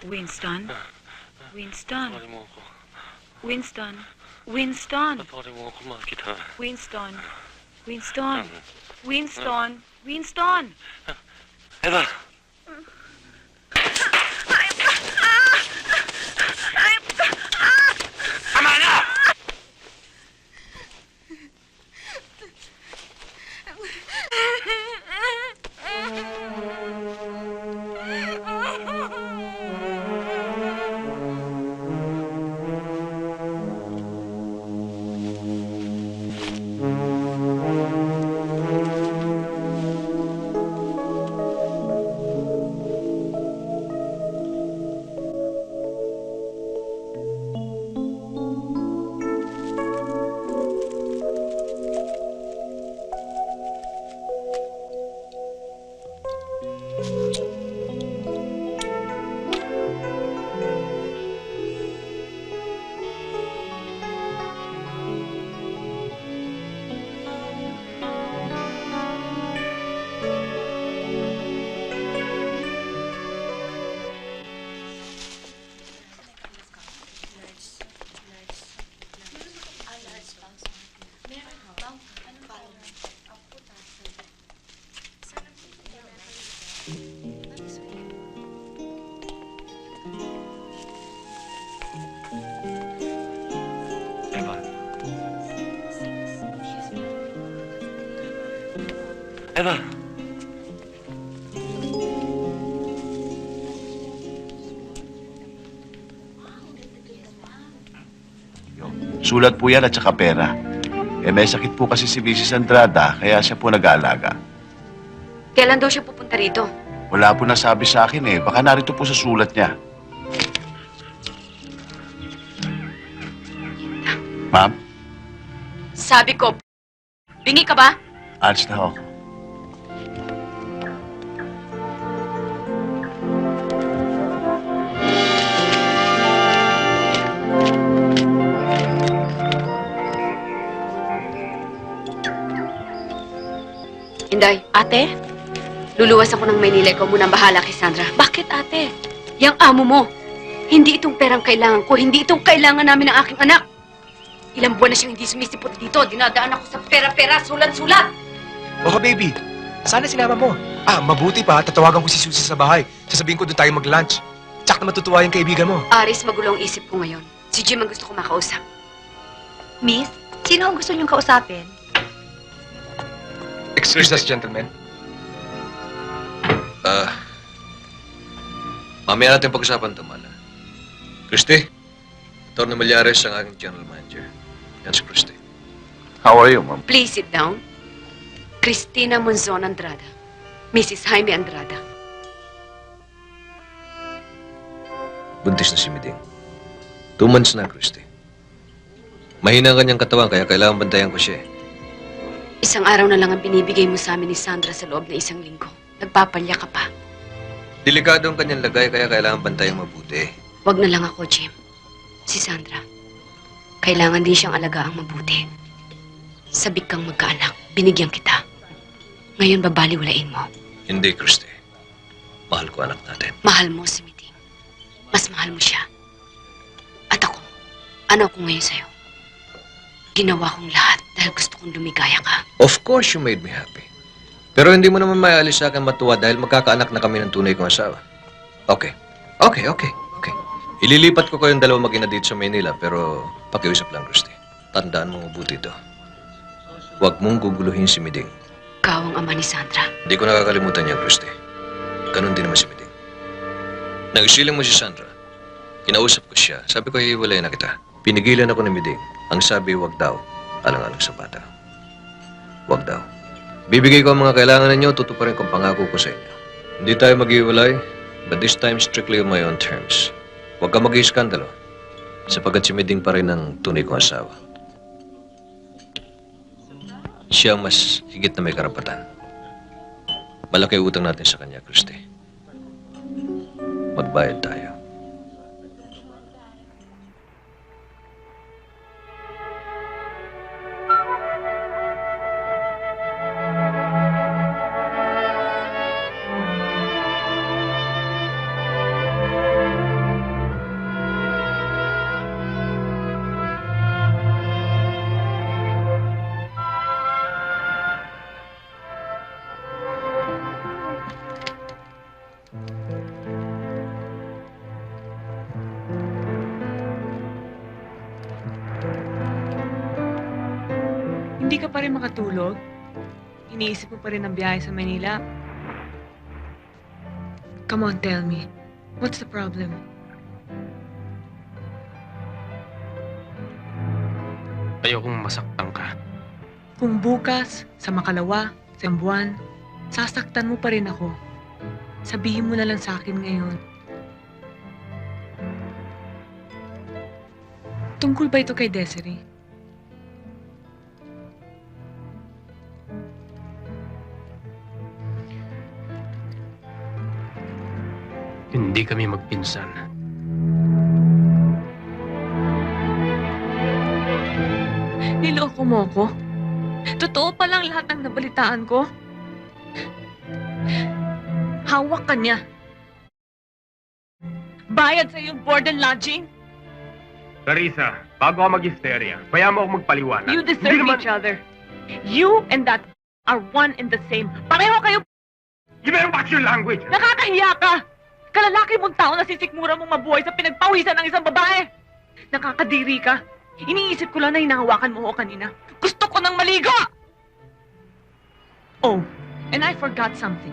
Winston? Winston? Patawarin mo ako. Winston? Winston? Patawarin mo ako, mahal kita. Winston? Winston? Winston? Winston? Eva! Tama na! Eva. Eva. Sulat po yan at saka pera. May sakit po kasi si Mrs. Andrada, kaya siya po nag-aalaga. Kailan daw siya pupunta rito? Wala po nasabi sa akin baka narito po sa sulat niya. Ma'am, Sabi ko, bingi ka ba? alis na ako. Inday. Ate? Luluwas ako ng Maynila. Ikaw muna ang bahala kay Sandra. Bakit, ate? Yang amo mo. Hindi itong perang kailangan ko. Hindi itong kailangan namin ng aking anak. Ilang buwan na siyang hindi sumisipot dito. Dinadaan ako sa pera-pera, sulat-sulat. Oh, baby. Sana sinama mo. Mabuti pa. Tatawagan ko si Susie sa bahay. Sasabihin ko doon tayo mag-lunch. Tsak na matutuwa yung kaibigan mo. Aris, magulo ang isip ko ngayon. Si Jim ang gusto ko makausap. Miss, sino ang gusto niyong kausapin? Excuse us, gentlemen. Mamaya natin pag-usapan ito, Mala. Christy, Atty. Malyares ang aking general manager. Yan si Christy. How are you, ma'am? Please sit down. Cristina Monzon Andrada. Mrs. Jaime Andrada. Buntis na si Miding. 2 months na, Christy. Mahina ang kanyang katawan, kaya kailangan bantayan ko siya. Isang araw na lang ang binibigay mo sa amin ni Sandra sa loob na 1 linggo. Nagpapalya ka pa. Delikado ang kanyang lagay, kaya kailangan bantayan mabuti. Wag na lang ako, Jim. Si Sandra. Kailangan din siyang alagaang mabuti. Sabik kang magkaanak. Binigyan kita. Ngayon babaliwalain mo. Hindi, Christy. Mahal ko anak natin. Mahal mo si Miding. Mas mahal mo siya. At ako, ano ako ngayon sa'yo? Ginawa kong lahat dahil gusto kong lumigaya ka. Of course you made me happy. Pero hindi mo naman maialis sa akin matuwa dahil magkakaanak na kami ng tunay kong asawa. Okay. Ililipat ko kayong dalawa mag-ina dito sa Manila, pero pakiusap lang, Christy. Tandaan mo mabuti ito. Huwag mong guguluhin si Miding. Ikaw ang ama ni Sandra. Hindi ko nakakalimutan niya, Christy. Ganun din naman si Miding. Nag-isiling mo si Sandra. Kinausap ko siya. Sabi ko, hiwalay na kita. Pinigilan ako ni Miding. Ang sabi, wag daw. Alang-alang sa bata. Wag daw. Bibigay ko ang mga kailangan ninyo, tutuparin ko ang pangako ko sa inyo. Hindi tayo mag-iwalay, but this time strictly on my own terms. Huwag ka mag-iiskandalo, sapagkat si Miding pa rin ang tunay kong asawa. Siya ang mas higit na may karapatan. Malaki utang natin sa kanya, Christy. Magbayad tayo. Hindi ka pa rin makatulog? Iniisip mo pa rin ang biyahe sa Manila? Come on, tell me. What's the problem? Ayokong masaktan ka. Kung bukas, sa makalawa, sa isang buwan, sasaktan mo pa rin ako. Sabihin mo na lang sa akin ngayon. Tungkol ba ito kay Desiree? Hindi kami magpinsan. Niloko mo ko? Totoo pa lang lahat ng nabalitaan ko? Hawak ka niya. Bayad sa yung board and lodging? Clarissa, bago ako mag-hysteria, kaya mo ako magpaliwanag. You deserve each other. You and that are one and the same. Pareho kayo. You better watch your language! Nakakahiya ka! Kalalaki mong tao na sisikmura mong mabuhay sa pinagpawisan ng isang babae. Nakakadiri ka. Iniisip ko lang na hinahawakan mo ako kanina. Gusto ko nang maligo! Oh, and I forgot something.